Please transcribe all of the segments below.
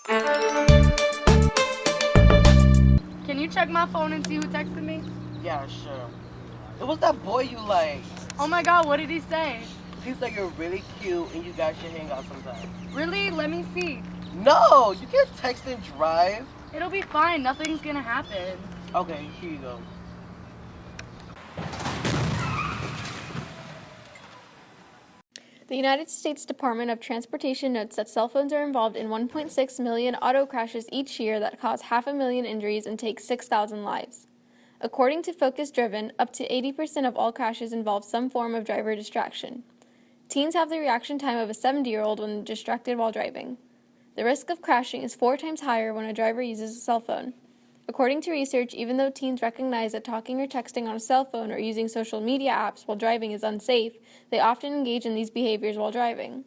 Can you check my phone and see who texted me? Yeah, sure. It was that boy you liked. Oh my god, what did he say? He said you're really cute and you guys should hang out sometime. Really? Let me see. No, you can't text and drive. It'll be fine. Nothing's gonna happen. Okay, here you go. The United States Department of Transportation notes that cell phones are involved in 1.6 million auto crashes each year that cause 500,000 injuries and take 6,000 lives. According to Focus Driven, up to 80% of all crashes involve some form of driver distraction. Teens have the reaction time of a 70-year-old when distracted while driving. The risk of crashing is 4 times higher when a driver uses a cell phone. According to research, even though teens recognize that talking or texting on a cell phone or using social media apps while driving is unsafe, they often engage in these behaviors while driving.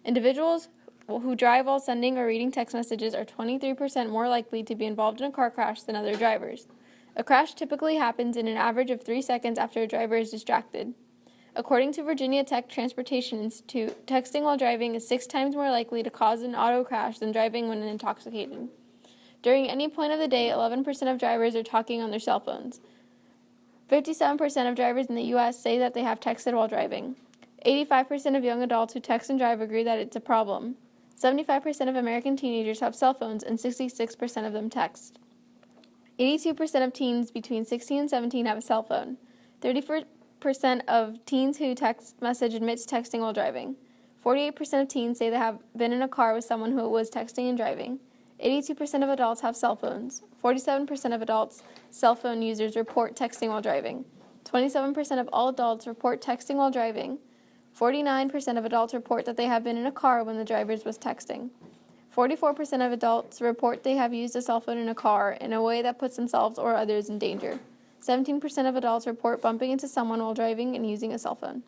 Individuals who drive while sending or reading text messages are 23% more likely to be involved in a car crash than other drivers. A crash typically happens in an average of 3 seconds after a driver is distracted. According to Virginia Tech Transportation Institute, texting while driving is 6 times more likely to cause an auto crash than driving when intoxicated. During any point of the day, 11% of drivers are talking on their cell phones. 57% of drivers in the U.S. say that they have texted while driving. 85% of young adults who text and drive agree that it's a problem. 75% of American teenagers have cell phones and 66% of them text. 82% of teens between 16 and 17 have a cell phone. 34% of teens who text message admits texting while driving. 48% of teens say they have been in a car with someone who was texting and driving. 82% of adults have cell phones. 47% of adults, cell phone users, report texting while driving. 27% of all adults report texting while driving. 49% of adults report that they have been in a car when the driver was texting. 44% of adults report they have used a cell phone in a car in a way that puts themselves or others in danger. 17% of adults report bumping into someone while driving and using a cell phone.